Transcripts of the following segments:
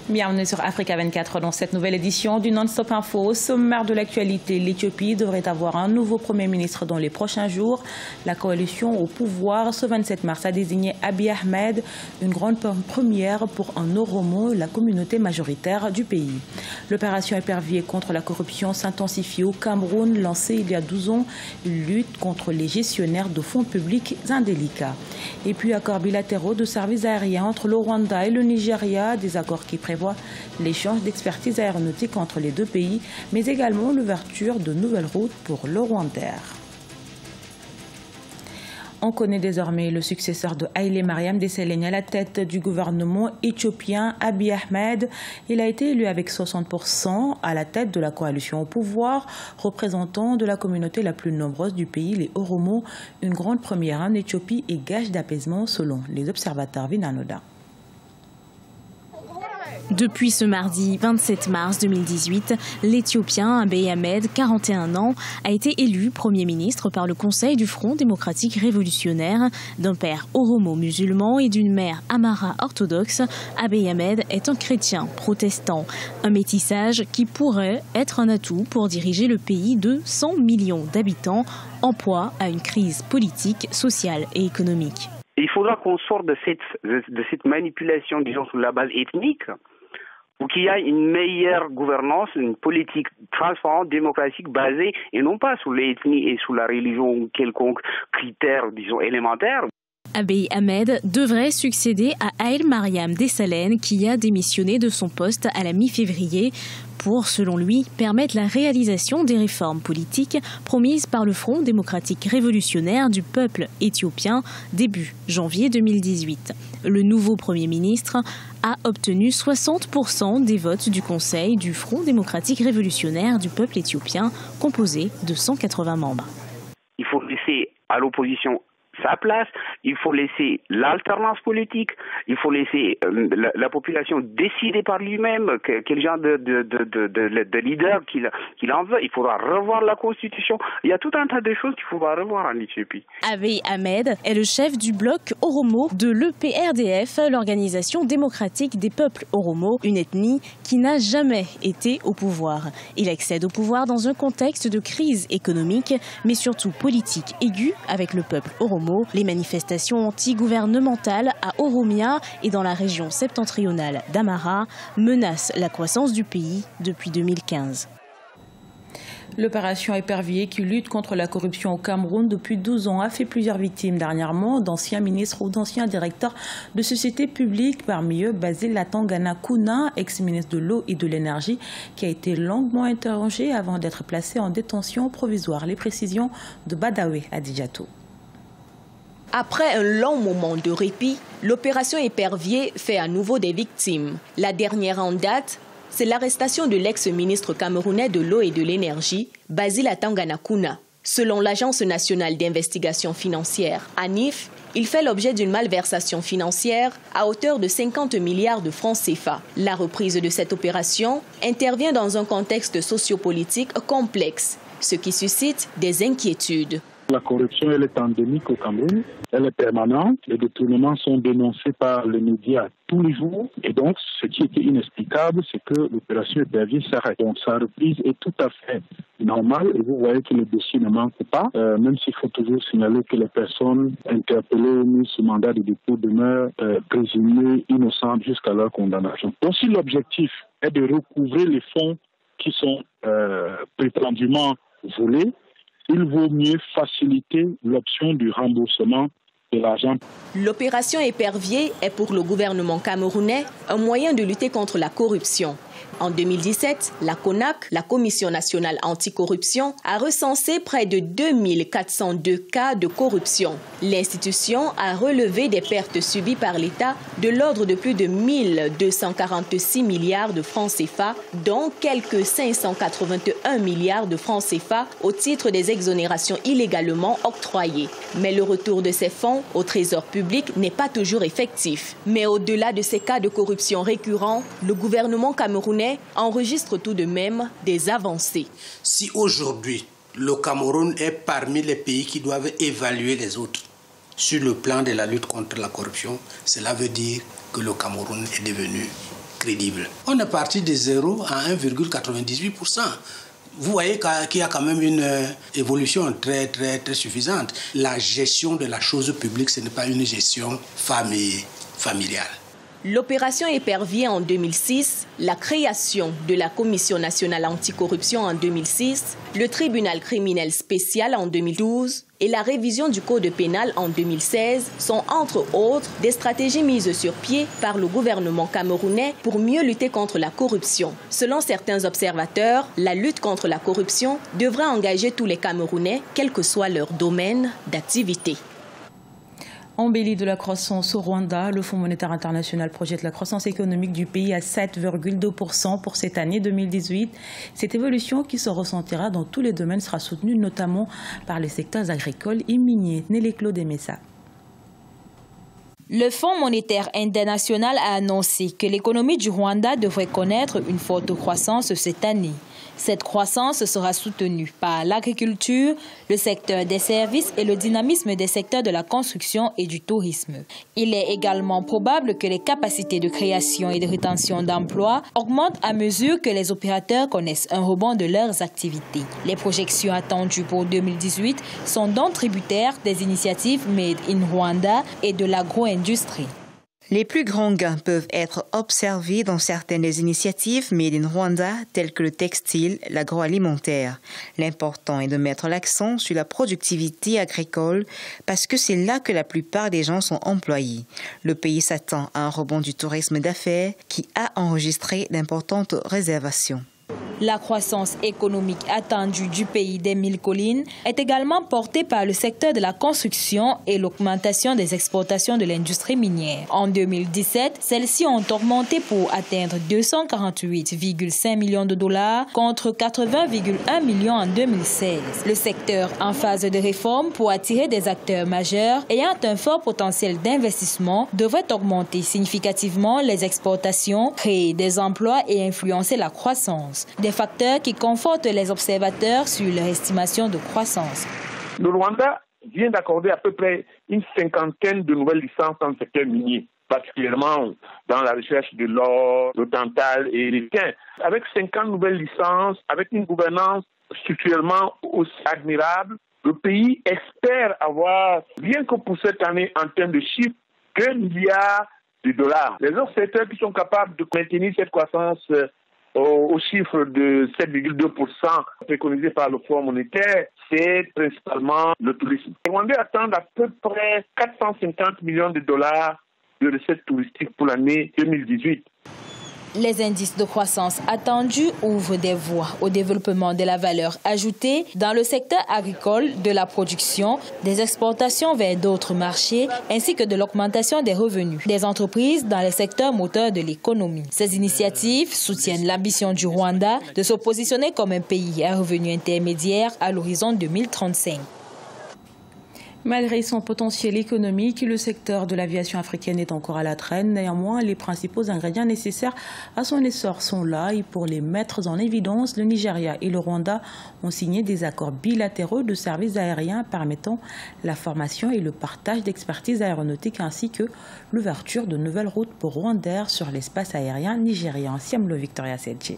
Bienvenue sur Africa 24 dans cette nouvelle édition du Non-Stop Info. Au sommaire de l'actualité, l'Éthiopie devrait avoir un nouveau Premier ministre dans les prochains jours. La coalition au pouvoir ce 27 mars a désigné Abiy Ahmed, une grande première pour un Oromo, la communauté majoritaire du pays. L'opération épervier contre la corruption s'intensifie au Cameroun, lancée il y a 12 ans, une lutte contre les gestionnaires de fonds publics indélicats. Et puis accords bilatéraux de services aériens entre le Rwanda et le Nigeria, des accords qui prévoit l'échange d'expertise aéronautique entre les deux pays, mais également l'ouverture de nouvelles routes pour le Rwandair. On connaît désormais le successeur de Haïlé Mariam Desalegn à la tête du gouvernement éthiopien, Abiy Ahmed. Il a été élu avec 60% à la tête de la coalition au pouvoir, représentant de la communauté la plus nombreuse du pays, les Oromo, une grande première en Éthiopie et gage d'apaisement selon les observateurs Vinanoda. Depuis ce mardi 27 mars 2018, l'Éthiopien Abiy Ahmed, 41 ans, a été élu Premier ministre par le Conseil du Front démocratique révolutionnaire. D'un père oromo-musulman et d'une mère amhara orthodoxe, Abiy Ahmed est un chrétien protestant. Un métissage qui pourrait être un atout pour diriger le pays de 100 millions d'habitants en proie à une crise politique, sociale et économique. Il faudra qu'on sorte de cette manipulation, disons, sur la base ethnique, pour qu'il y ait une meilleure gouvernance, une politique transparente, démocratique, basée, et non pas sur l'ethnie et sur la religion ou quelconque critère, disons, élémentaire. Abiy Ahmed devrait succéder à Haïlé Mariam Desalegn, qui a démissionné de son poste à la mi-février pour, selon lui, permettre la réalisation des réformes politiques promises par le Front démocratique révolutionnaire du peuple éthiopien début janvier 2018. Le nouveau Premier ministre a obtenu 60% des votes du Conseil du Front démocratique révolutionnaire du peuple éthiopien, composé de 180 membres. Il faut laisser à l'opposition sa place, il faut laisser l'alternance politique, il faut laisser la population décider par lui-même quel genre de leader qu'il en veut. Il faudra revoir la constitution. Il y a tout un tas de choses qu'il faudra revoir en Éthiopie. Abiy Ahmed est le chef du bloc Oromo de l'EPRDF, l'Organisation démocratique des peuples Oromo, une ethnie qui n'a jamais été au pouvoir. Il accède au pouvoir dans un contexte de crise économique, mais surtout politique aiguë avec le peuple Oromo. Les manifestations anti-gouvernementales à Oromia et dans la région septentrionale d'Amhara menacent la croissance du pays depuis 2015. L'opération épervier qui lutte contre la corruption au Cameroun depuis 12 ans a fait plusieurs victimes dernièrement, d'anciens ministres ou d'anciens directeurs de sociétés publiques, parmi eux Basil Latangana Kouna, ex-ministre de l'eau et de l'énergie, qui a été longuement interrogé avant d'être placé en détention provisoire. Les précisions de Badawe Adidjato. Après un long moment de répit, l'opération épervier fait à nouveau des victimes. La dernière en date, c'est l'arrestation de l'ex-ministre camerounais de l'eau et de l'énergie, Basil Latangana Kouna. Selon l'Agence nationale d'investigation financière, ANIF, il fait l'objet d'une malversation financière à hauteur de 50 milliards de francs CFA. La reprise de cette opération intervient dans un contexte sociopolitique complexe, ce qui suscite des inquiétudes. La corruption, elle est endémique au Cameroun, elle est permanente, les détournements sont dénoncés par les médias tous les jours et donc ce qui était inexplicable, c'est que l'opération épervier s'arrête. Donc sa reprise est tout à fait normale et vous voyez que le dossier ne manque pas, même s'il faut toujours signaler que les personnes interpellées mises sous mandat de dépôt demeurent présumées innocentes jusqu'à leur condamnation. Donc si l'objectif est de recouvrer les fonds qui sont prétendument volés, il vaut mieux faciliter l'option du remboursement de l'argent. L'opération épervier est pour le gouvernement camerounais un moyen de lutter contre la corruption. En 2017, la CONAC, la Commission nationale anticorruption, a recensé près de 2402 cas de corruption. L'institution a relevé des pertes subies par l'État de l'ordre de plus de 1246 milliards de francs CFA, dont quelques 581 milliards de francs CFA au titre des exonérations illégalement octroyées. Mais le retour de ces fonds au trésor public n'est pas toujours effectif. Mais au-delà de ces cas de corruption récurrents, le gouvernement camerounais enregistre tout de même des avancées. Si aujourd'hui, le Cameroun est parmi les pays qui doivent évaluer les autres sur le plan de la lutte contre la corruption, cela veut dire que le Cameroun est devenu crédible. On est parti de 0 à 1,98%. Vous voyez qu'il y a quand même une évolution très suffisante. La gestion de la chose publique, ce n'est pas une gestion familiale. L'opération Épervier en 2006, la création de la Commission nationale anticorruption en 2006, le tribunal criminel spécial en 2012 et la révision du code pénal en 2016 sont entre autres des stratégies mises sur pied par le gouvernement camerounais pour mieux lutter contre la corruption. Selon certains observateurs, la lutte contre la corruption devrait engager tous les Camerounais, quel que soit leur domaine d'activité. Embellie de la croissance au Rwanda, le Fonds monétaire international projette la croissance économique du pays à 7,2% pour cette année 2018. Cette évolution qui se ressentira dans tous les domaines sera soutenue notamment par les secteurs agricoles et miniers. Nelly Claude Messa. Le Fonds monétaire international a annoncé que l'économie du Rwanda devrait connaître une forte croissance cette année. Cette croissance sera soutenue par l'agriculture, le secteur des services et le dynamisme des secteurs de la construction et du tourisme. Il est également probable que les capacités de création et de rétention d'emplois augmentent à mesure que les opérateurs connaissent un rebond de leurs activités. Les projections attendues pour 2018 sont donc tributaires des initiatives Made in Rwanda et de l'agro-industrie. Les plus grands gains peuvent être observés dans certaines initiatives Made in Rwanda, telles que le textile, l'agroalimentaire. L'important est de mettre l'accent sur la productivité agricole parce que c'est là que la plupart des gens sont employés. Le pays s'attend à un rebond du tourisme d'affaires qui a enregistré d'importantes réservations. La croissance économique attendue du pays des mille collines est également portée par le secteur de la construction et l'augmentation des exportations de l'industrie minière. En 2017, celles-ci ont augmenté pour atteindre 248,5 millions de dollars contre 80,1 millions en 2016. Le secteur en phase de réforme pour attirer des acteurs majeurs ayant un fort potentiel d'investissement devrait augmenter significativement les exportations, créer des emplois et influencer la croissance. Des facteurs qui confortent les observateurs sur leur estimation de croissance. Le Rwanda vient d'accorder à peu près une cinquantaine de nouvelles licences dans le secteur minier, particulièrement dans la recherche de l'or, le tantal et les thym. Avec 50 nouvelles licences, avec une gouvernance structurellement aussi admirable, le pays espère avoir, rien que pour cette année en termes de chiffres, 1 milliard de dollars. Les autres secteurs qui sont capables de maintenir cette croissance au chiffre de 7,2% préconisé par le Fonds monétaire, c'est principalement le tourisme. Les Rwandais attendent à peu près 450 millions de dollars de recettes touristiques pour l'année 2018. Les indices de croissance attendus ouvrent des voies au développement de la valeur ajoutée dans le secteur agricole, de la production, des exportations vers d'autres marchés, ainsi que de l'augmentation des revenus des entreprises dans les secteurs moteurs de l'économie. Ces initiatives soutiennent l'ambition du Rwanda de se positionner comme un pays à revenu intermédiaire à l'horizon 2035. Malgré son potentiel économique, le secteur de l'aviation africaine est encore à la traîne. Néanmoins, les principaux ingrédients nécessaires à son essor sont là et pour les mettre en évidence, le Nigeria et le Rwanda ont signé des accords bilatéraux de services aériens permettant la formation et le partage d'expertise aéronautique ainsi que l'ouverture de nouvelles routes pour Rwandair sur l'espace aérien nigérian. Siamlo Victoria Sedje.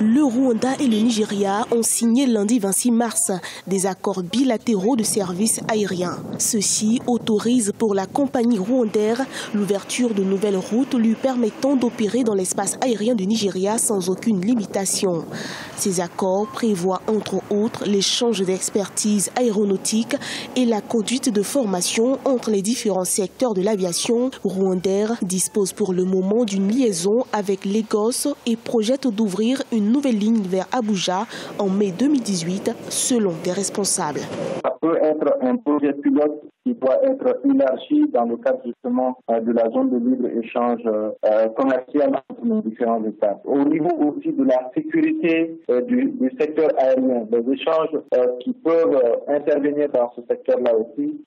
Le Rwanda et le Nigeria ont signé lundi 26 mars des accords bilatéraux de services aériens. Ceux-ci autorisent pour la compagnie Rwandair l'ouverture de nouvelles routes lui permettant d'opérer dans l'espace aérien du Nigeria sans aucune limitation. Ces accords prévoient entre autres l'échange d'expertise aéronautique et la conduite de formation entre les différents secteurs de l'aviation. Rwandair dispose pour le moment d'une liaison avec Lagos et projette d'ouvrir une nouvelle ligne vers Abuja en mai 2018, selon des responsables. Ça peut être un projet pilote qui doit être élargi dans le cadre justement de la zone de libre-échange commercial entre nos différents États. Au niveau aussi de la sécurité du secteur aérien, les échanges qui peuvent intervenir dans ce secteur-là aussi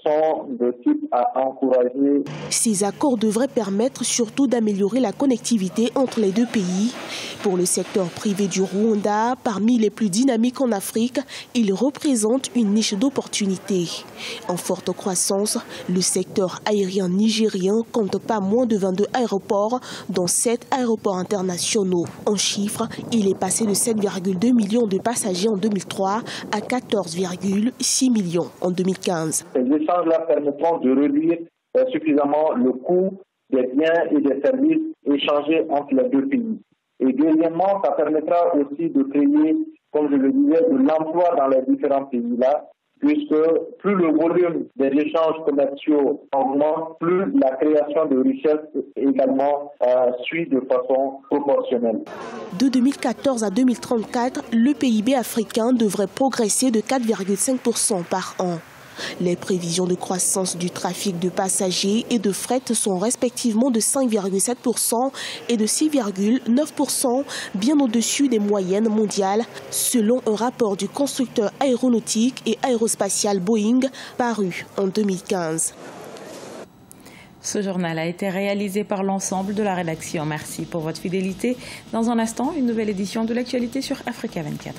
sont de type à encourager. Ces accords devraient permettre surtout d'améliorer la connectivité entre les deux pays. Pour le secteur privé du Rwanda, parmi les plus dynamiques en Afrique, il représente une niche d'opportunités. En forte croissance, le secteur aérien nigérien compte pas moins de 22 aéroports, dont 7 aéroports internationaux. En chiffres, il est passé de 7,2 millions de passagers en 2003 à 14,6 millions en 2015. Ces échanges-là permettront de réduire suffisamment le coût des biens et des services échangés entre les deux pays. Et deuxièmement, ça permettra aussi de créer, comme je le disais, de l'emploi dans les différents pays-là, puisque plus le volume des échanges commerciaux augmente, plus la création de richesses également suit de façon proportionnelle. De 2014 à 2034, le PIB africain devrait progresser de 4,5% par an. Les prévisions de croissance du trafic de passagers et de fret sont respectivement de 5,7% et de 6,9%, bien au-dessus des moyennes mondiales, selon un rapport du constructeur aéronautique et aérospatial Boeing paru en 2015. Ce journal a été réalisé par l'ensemble de la rédaction. Merci pour votre fidélité. Dans un instant, une nouvelle édition de l'actualité sur Africa 24.